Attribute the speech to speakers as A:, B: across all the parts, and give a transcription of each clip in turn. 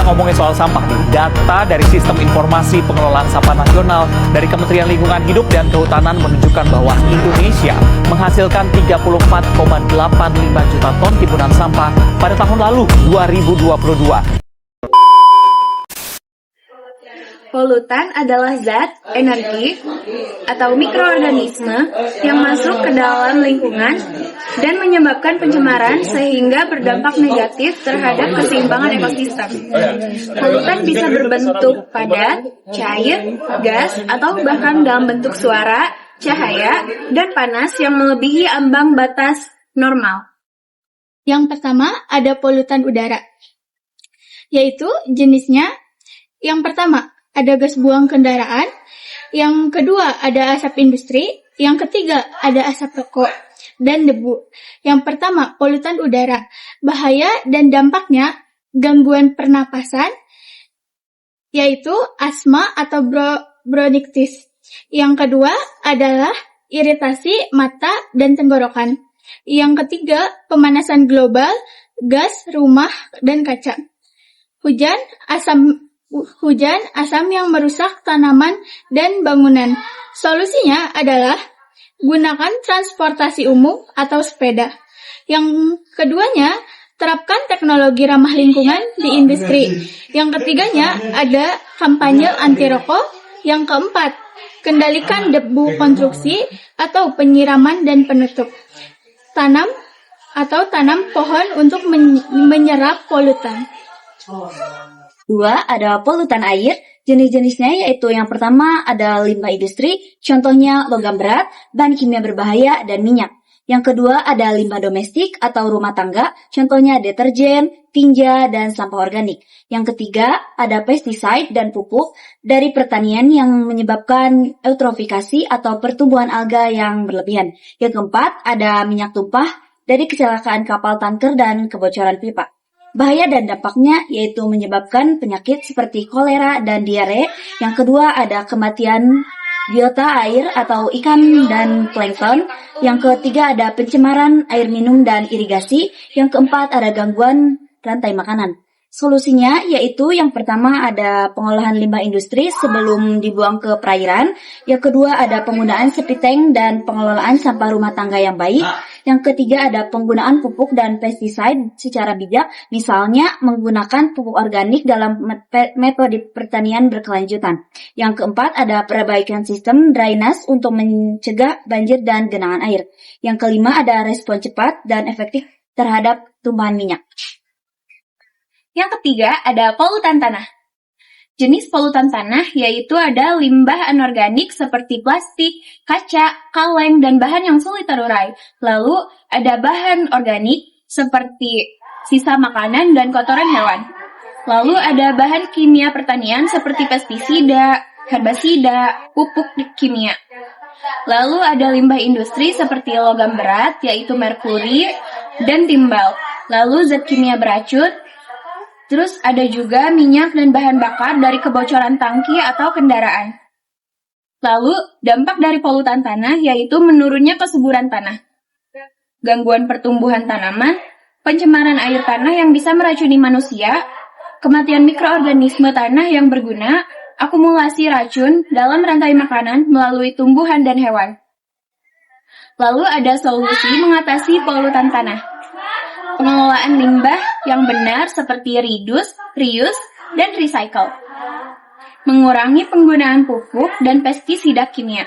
A: ngomongin soal sampah nih, data dari Sistem Informasi Pengelolaan Sampah Nasional dari Kementerian Lingkungan Hidup dan Kehutanan menunjukkan bahwa Indonesia menghasilkan 34,85 juta ton timbunan sampah pada tahun lalu 2022.
B: Polutan adalah zat, energi, atau mikroorganisme yang masuk ke dalam lingkungan dan menyebabkan pencemaran sehingga berdampak negatif terhadap keseimbangan ekosistem. Polutan bisa berbentuk padat, cair, gas, atau bahkan dalam bentuk suara, cahaya, dan panas yang melebihi ambang batas normal.
C: Yang pertama ada polutan udara, yaitu jenisnya yang pertama ada gas buang kendaraan, yang kedua ada asap industri, yang ketiga ada asap rokok dan debu. Yang pertama polutan udara, bahaya dan dampaknya gangguan pernapasan, yaitu asma atau bronkitis. Yang kedua adalah iritasi mata dan tenggorokan. Yang ketiga pemanasan global, gas rumah dan kaca. Hujan asam yang merusak tanaman dan bangunan. Solusinya adalah gunakan transportasi umum atau sepeda. Yang keduanya, terapkan teknologi ramah lingkungan di industri. Yang ketiganya ada kampanye anti rokok. Yang keempat, kendalikan debu konstruksi atau penyiraman dan penutup. Tanam pohon untuk menyerap polutan.
D: 2. Ada polutan air. Jenis-jenisnya yaitu yang pertama ada limbah industri, contohnya logam berat, bahan kimia berbahaya, dan minyak. Yang kedua ada limbah domestik atau rumah tangga, contohnya deterjen, tinja, dan sampah organik. Yang ketiga ada pestisida dan pupuk dari pertanian yang menyebabkan eutrofikasi atau pertumbuhan alga yang berlebihan. Yang keempat ada minyak tumpah dari kecelakaan kapal tanker dan kebocoran pipa. Bahaya dan dampaknya yaitu menyebabkan penyakit seperti kolera dan diare. Yang kedua ada kematian biota air atau ikan dan plankton. Yang ketiga ada pencemaran air minum dan irigasi. Yang keempat ada gangguan rantai makanan. Solusinya yaitu yang pertama ada pengolahan limbah industri sebelum dibuang ke perairan. Yang kedua ada penggunaan septic tank dan pengelolaan sampah rumah tangga yang baik. Yang ketiga ada penggunaan pupuk dan pestisida secara bijak, misalnya menggunakan pupuk organik dalam metode pertanian berkelanjutan. Yang keempat ada perbaikan sistem drainase untuk mencegah banjir dan genangan air. Yang kelima ada respon cepat dan efektif terhadap tumpahan minyak.
B: Yang ketiga ada polutan tanah. Jenis polutan tanah yaitu ada limbah anorganik seperti plastik, kaca, kaleng, dan bahan yang sulit terurai. Lalu ada bahan organik seperti sisa makanan dan kotoran hewan. Lalu ada bahan kimia pertanian seperti pestisida, herbasida, pupuk kimia. Lalu ada limbah industri seperti logam berat yaitu merkuri dan timbal. Lalu zat kimia beracun. Terus ada juga minyak dan bahan bakar dari kebocoran tangki atau kendaraan. Lalu, dampak dari polutan tanah yaitu menurunnya kesuburan tanah, gangguan pertumbuhan tanaman, pencemaran air tanah yang bisa meracuni manusia, kematian mikroorganisme tanah yang berguna, akumulasi racun dalam rantai makanan melalui tumbuhan dan hewan. Lalu ada solusi mengatasi polutan tanah. Pengelolaan limbah yang benar seperti reduce, reuse, dan recycle. Mengurangi penggunaan pupuk dan pestisida kimia.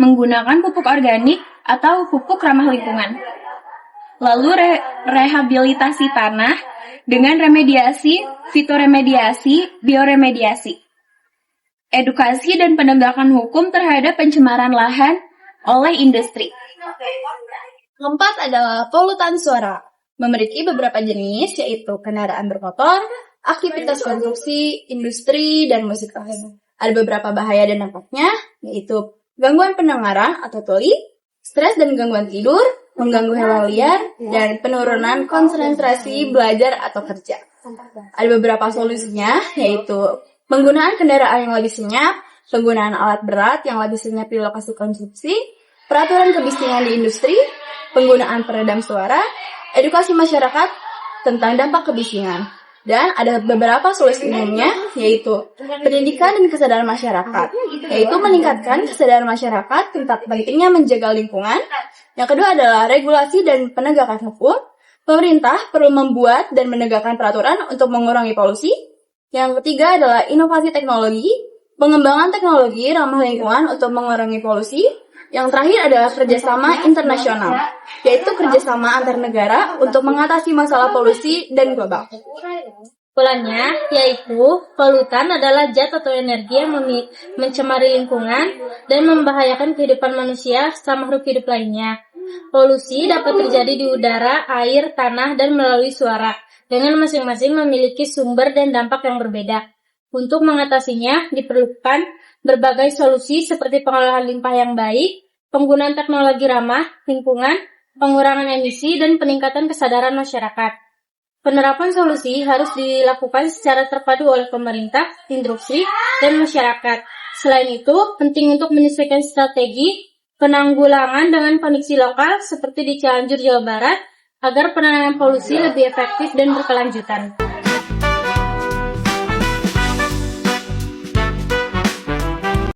B: Menggunakan pupuk organik atau pupuk ramah lingkungan. Lalu rehabilitasi tanah dengan remediasi, fitoremediasi, bioremediasi. Edukasi dan penegakan hukum terhadap pencemaran lahan oleh industri.
E: Keempat adalah polutan suara. Memiliki beberapa jenis, yaitu kendaraan bermotor, aktivitas konstruksi, industri, dan musik live. Ada beberapa bahaya dan dampaknya, yaitu gangguan pendengaran atau tuli, stres dan gangguan tidur, mengganggu hewan liar, dan penurunan konsentrasi belajar atau kerja. Ada beberapa solusinya, yaitu penggunaan kendaraan yang lebih senyap, penggunaan alat berat yang lebih senyap di lokasi konstruksi, peraturan kebisingan di industri, penggunaan peredam suara, edukasi masyarakat tentang dampak kebisingan. Dan ada beberapa solusi umumnya, yaitu pendidikan dan kesadaran masyarakat, yaitu meningkatkan kesadaran masyarakat tentang pentingnya menjaga lingkungan. Yang kedua adalah regulasi dan penegakan hukum. Pemerintah perlu membuat dan menegakkan peraturan untuk mengurangi polusi. Yang ketiga adalah inovasi teknologi, pengembangan teknologi ramah lingkungan untuk mengurangi polusi. Yang terakhir adalah kerjasama internasional, yaitu kerjasama antar negara untuk mengatasi masalah polusi dan global.
F: Kesimpulannya, yaitu polutan adalah zat atau energi yang mencemari lingkungan dan membahayakan kehidupan manusia serta makhluk hidup lainnya. Polusi dapat terjadi di udara, air, tanah, dan melalui suara, dengan masing-masing memiliki sumber dan dampak yang berbeda. Untuk mengatasinya, diperlukan berbagai solusi seperti pengolahan limbah yang baik, penggunaan teknologi ramah lingkungan, pengurangan emisi, dan peningkatan kesadaran masyarakat. Penerapan solusi harus dilakukan secara terpadu oleh pemerintah, industri, dan masyarakat. Selain itu, penting untuk menyesuaikan strategi penanggulangan dengan kondisi lokal seperti di Cianjur, Jawa Barat, agar penanganan polusi lebih efektif dan berkelanjutan.